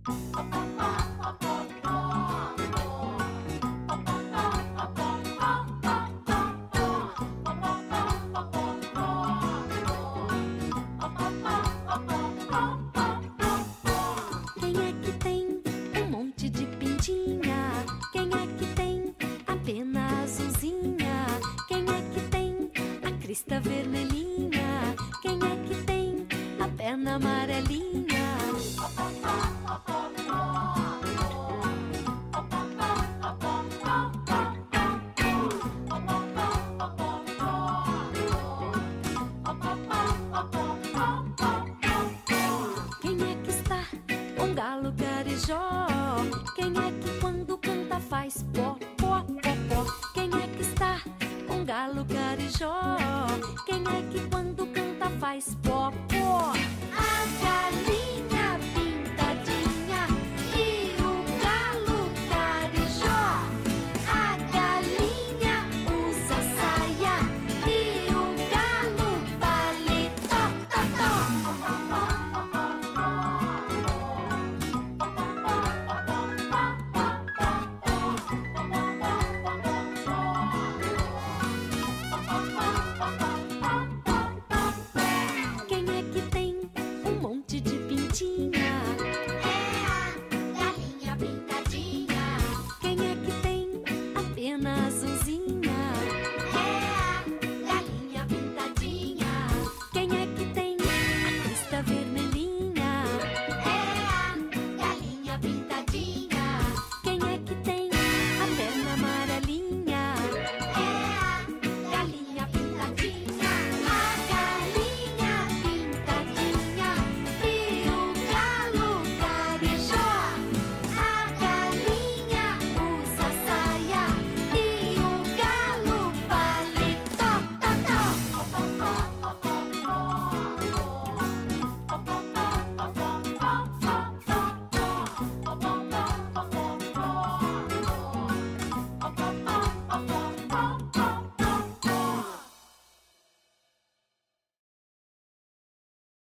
Quem é que tem um monte de pintinha? Quem é que tem a pena azulzinha? Quem é que tem a crista vermelhinha? Quem é que tem a perna amarelinha? Quem é que está um galo carijó? Quem é que quando canta faz pó, pó, pó, pó? Quem é que está um galo carijó?